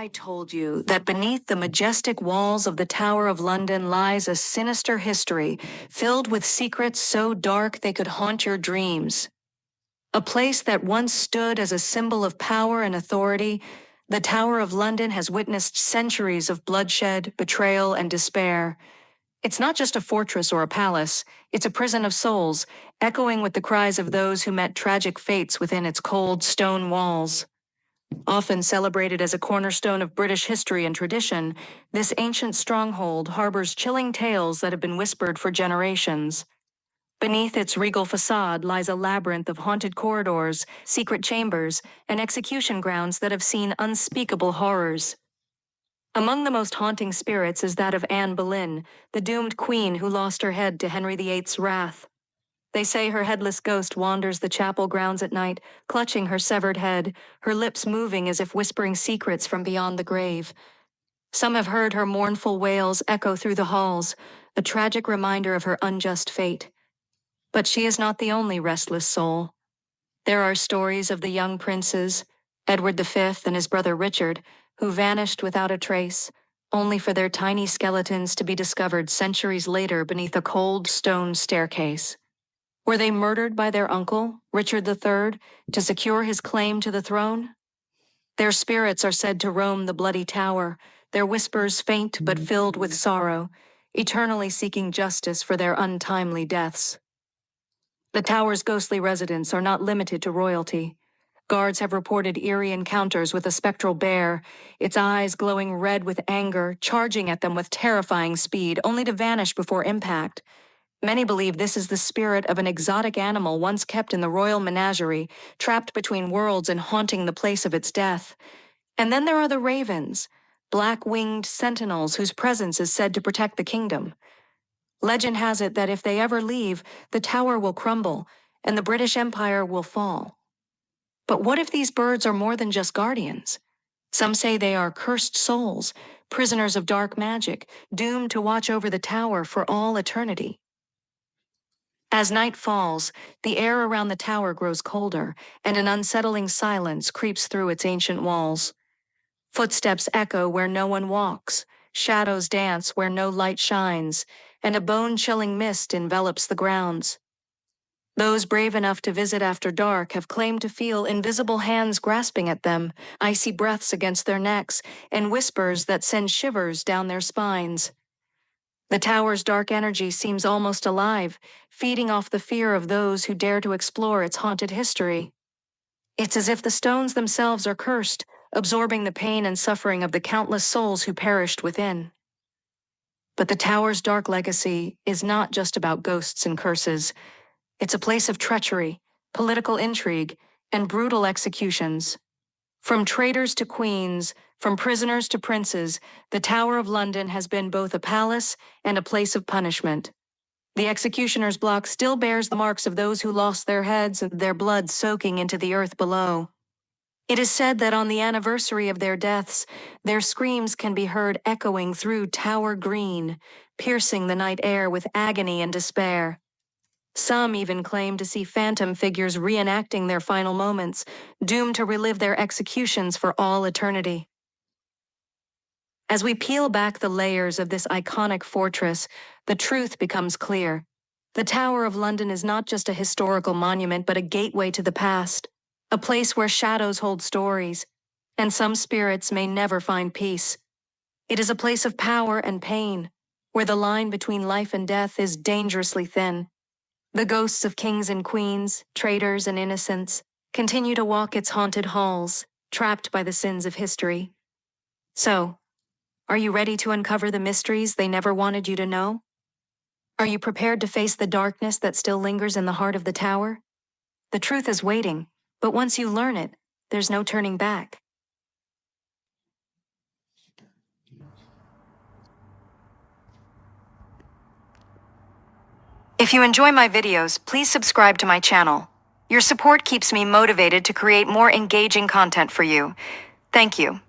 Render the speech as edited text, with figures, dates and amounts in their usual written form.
I told you that beneath the majestic walls of the Tower of London lies a sinister history filled with secrets so dark they could haunt your dreams. A place that once stood as a symbol of power and authority, the Tower of London has witnessed centuries of bloodshed, betrayal, and despair. It's not just a fortress or a palace, it's a prison of souls, echoing with the cries of those who met tragic fates within its cold stone walls. Often celebrated as a cornerstone of British history and tradition, this ancient stronghold harbors chilling tales that have been whispered for generations. Beneath its regal facade lies a labyrinth of haunted corridors, secret chambers, and execution grounds that have seen unspeakable horrors. Among the most haunting spirits is that of Anne Boleyn, the doomed queen who lost her head to Henry VIII's wrath. They say her headless ghost wanders the chapel grounds at night, clutching her severed head, her lips moving as if whispering secrets from beyond the grave. Some have heard her mournful wails echo through the halls, a tragic reminder of her unjust fate. But she is not the only restless soul. There are stories of the young princes, Edward V and his brother Richard, who vanished without a trace, only for their tiny skeletons to be discovered centuries later beneath a cold stone staircase. Were they murdered by their uncle, Richard III, to secure his claim to the throne? Their spirits are said to roam the bloody tower, their whispers faint but filled with sorrow, eternally seeking justice for their untimely deaths. The tower's ghostly residents are not limited to royalty. Guards have reported eerie encounters with a spectral bear, its eyes glowing red with anger, charging at them with terrifying speed, only to vanish before impact. Many believe this is the spirit of an exotic animal once kept in the royal menagerie, trapped between worlds and haunting the place of its death. And then there are the ravens, black-winged sentinels whose presence is said to protect the kingdom. Legend has it that if they ever leave, the tower will crumble, and the British Empire will fall. But what if these birds are more than just guardians? Some say they are cursed souls, prisoners of dark magic, doomed to watch over the tower for all eternity. As night falls, the air around the tower grows colder, and an unsettling silence creeps through its ancient walls. Footsteps echo where no one walks, shadows dance where no light shines, and a bone-chilling mist envelops the grounds. Those brave enough to visit after dark have claimed to feel invisible hands grasping at them, icy breaths against their necks, and whispers that send shivers down their spines. The tower's dark energy seems almost alive, feeding off the fear of those who dare to explore its haunted history. It's as if the stones themselves are cursed, absorbing the pain and suffering of the countless souls who perished within. But the tower's dark legacy is not just about ghosts and curses. It's a place of treachery, political intrigue, and brutal executions. From traitors to queens, from prisoners to princes, the Tower of London has been both a palace and a place of punishment. The executioner's block still bears the marks of those who lost their heads and their blood soaking into the earth below. It is said that on the anniversary of their deaths, their screams can be heard echoing through Tower Green, piercing the night air with agony and despair. Some even claim to see phantom figures reenacting their final moments, doomed to relive their executions for all eternity. As we peel back the layers of this iconic fortress, the truth becomes clear. The Tower of London is not just a historical monument, but a gateway to the past, a place where shadows hold stories, and some spirits may never find peace. It is a place of power and pain, where the line between life and death is dangerously thin. The ghosts of kings and queens, traitors and innocents, continue to walk its haunted halls, trapped by the sins of history. So, are you ready to uncover the mysteries they never wanted you to know? Are you prepared to face the darkness that still lingers in the heart of the tower? The truth is waiting, but once you learn it, there's no turning back. If you enjoy my videos, please subscribe to my channel. Your support keeps me motivated to create more engaging content for you. Thank you.